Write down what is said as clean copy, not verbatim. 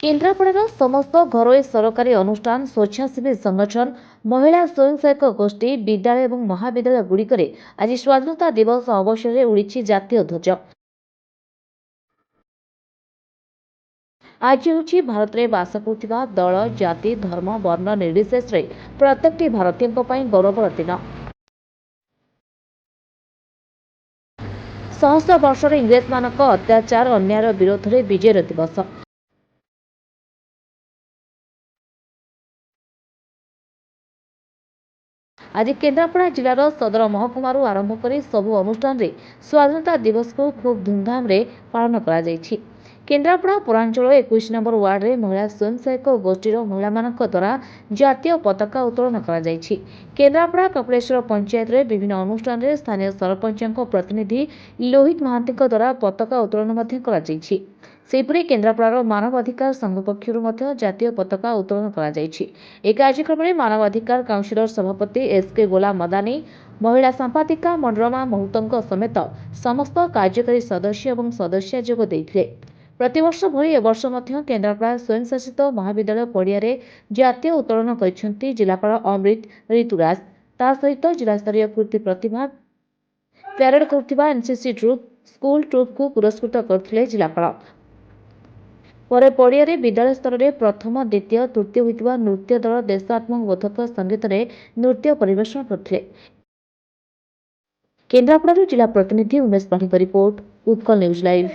केन्द्रापड़ार समस्त घरोई सरकारी अनुष्ठान स्वेच्छासेवी संगठन महिला स्वयंसहायक गोष्ठी विद्यालय और महाविद्यालय गुड़िक आज स्वाधीनता दिवस अवसर में उड़ी जातीय ध्वज। आज हूँ भारत में बास करुवा दल जाति धर्म वर्ण निर्विशेष प्रत्येक भारतीय गौरवर दिन। सहस्र वर्षर इंग्रेज मान अत्याचार अन्याय विरोध में विजय दिवस। आज केन्द्रापड़ा जिलार सदर महकुमारू आरंभ कर सबु अनुष्ठान रे स्वाधीनता दिवस को खूब धूमधाम रे पालन करा जायछि। केन्द्रापड़ा पौरांचल 21 नंबर वार्ड रे महिला स्वयंसहायक गोष्ठीर महिला मानक द्वारा जातीय पताका उत्तोलन करा जायछि। केन्द्रापड़ा कपिलेश्वर पंचायत रे विभिन्न अनुष्ठान रे स्थानीय सरपंच प्रतिनिधि लोहित महांती द्वारा पताका उत्तोलन मध्य करा जायछि। सेहिपरि केन्द्रापड़ार मानवाधिकार संघ पक्षर जातीय पताका उत्तोलन करा जायछि। ए कार्यक्रम में मानवाधिकार काउंसिलर सभापति एसके गोलाम मदानी, महिला संपादिका मनोरमा महूत समेत समस्त कार्यकारी सदस्य और सदस्य जोग देइथिले। प्रतिवर्ष भली ए वर्ष मध्य केन्द्रापड़ा स्वयंशासित महाविद्यालय पड़िया जातीय उत्तोलन करिसेंति जिलापाल अमृत ऋतुराज। ता सहित जिलास्तरीय कृति प्रतिभा प्यारेड करुवा एनसीसी ट्रुप स्कूल ट्रुप को पुरस्कृत करथिले जिलापाल। पर पड़िया विद्यालय स्तर में प्रथम द्वितीय तृतीय होता नृत्य दल देशात्मबोधक संगीत में नृत्य परिवेषण करते। केन्द्रापड़ा जिला प्रतिनिधि उमेश पाठी रिपोर्ट उत्कल न्यूज लाइव।